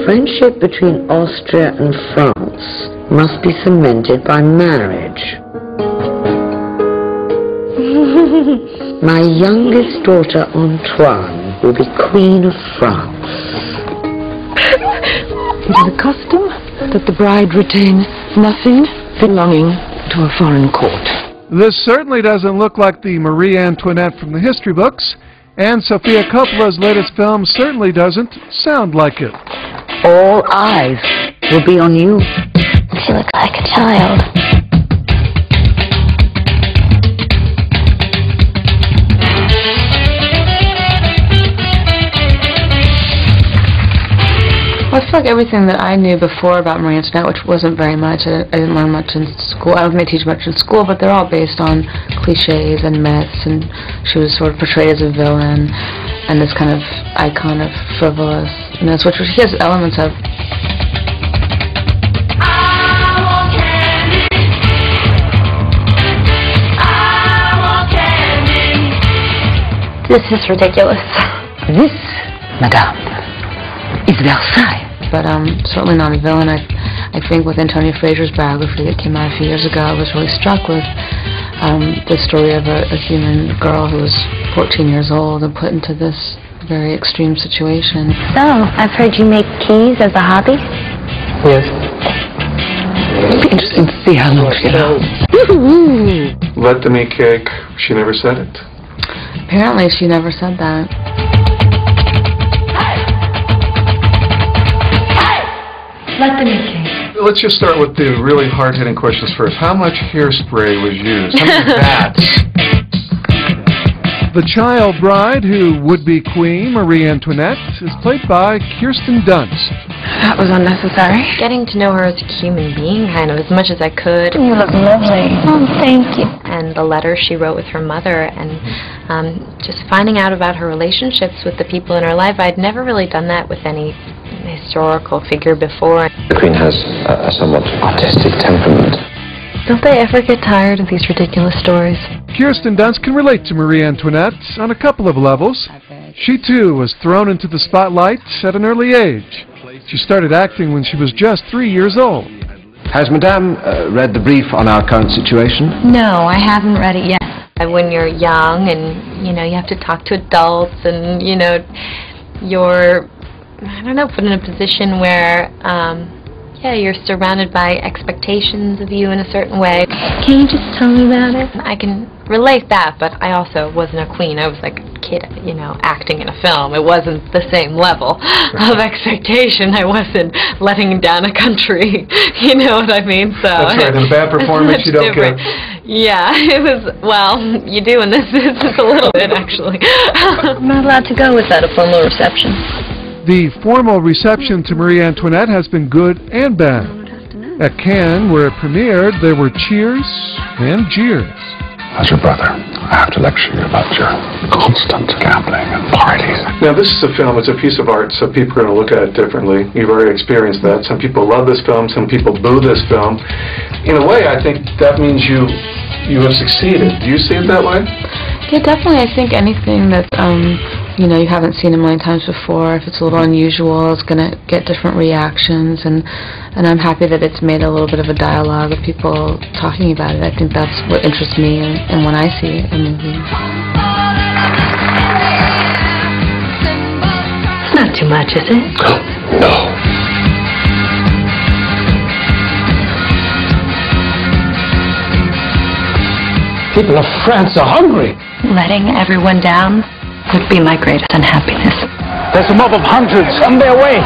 friendship between Austria and France must be cemented by marriage. My youngest daughter, Antoine, will be Queen of France. It is a custom that the bride retain nothing belonging to a foreign court. This certainly doesn't look like the Marie Antoinette from the history books, and Sofia Coppola's latest film certainly doesn't sound like it. All eyes will be on you. She looks like a child. Well, I feel like everything that I knew before about Marie Antoinette, which wasn't very much, I didn't learn much in school. I wasn't going to teach much in school, but they're all based on cliches and myths, and she was sort of portrayed as a villain and this kind of icon of frivolousness, which he has elements of. This is ridiculous. This, madame, is Versailles. But certainly not a villain. I think with Antonia Fraser's biography that came out a few years ago, I was really struck with the story of a human girl who was 14 years old and put into this very extreme situation. So, I've heard you make keys as a hobby? Yes. It'd be interesting to see how long she lasts. Let them eat cake. She never said it. Apparently she never said that. Let them eat cake. Let's just start with the really hard-hitting questions first. How much hairspray was used? How many bats? The child bride, who would be Queen Marie Antoinette, is played by Kirsten Dunst. That was unnecessary. Getting to know her as a human being, kind of, as much as I could. You look lovely. Oh, thank you. And the letters she wrote with her mother, and just finding out about her relationships with the people in her life. I'd never really done that with any historical figure before. The Queen has a somewhat artistic temperament. Don't they ever get tired of these ridiculous stories? Kirsten Dunst can relate to Marie Antoinette on a couple of levels. She, too, was thrown into the spotlight at an early age. She started acting when she was just 3 years old. Has Madame read the brief on our current situation? No, I haven't read it yet. When you're young and, you have to talk to adults and, you're, put in a position where, you're surrounded by expectations of you in a certain way. Can you just tell me about it? I can relate that, but I also wasn't a queen. I was like a kid, acting in a film. It wasn't the same level of expectation. I wasn't letting down a country. You know what I mean? So that's right. In a bad performance, you don't get. Yeah, it was, well, you do in this business a little bit, actually. I'm not allowed to go without a formal reception. The formal reception to Marie Antoinette has been good and bad. At Cannes, where it premiered, there were cheers and jeers. As your brother, I have to lecture you about your constant gambling and parties. Now, this is a film. It's a piece of art, so people are going to look at it differently. You've already experienced that. Some people love this film. Some people boo this film. In a way, I think that means you have succeeded. Do you see it that way? Yeah, definitely. I think anything that you haven't seen a million times before, if it's a little unusual, it's going to get different reactions, and I'm happy that it's made a little bit of a dialogue of people talking about it. I think that's what interests me and when I see a movie. It's not too much, is it? No. People of France are hungry. Letting everyone down would be my greatest unhappiness. There's a mob of hundreds on their way.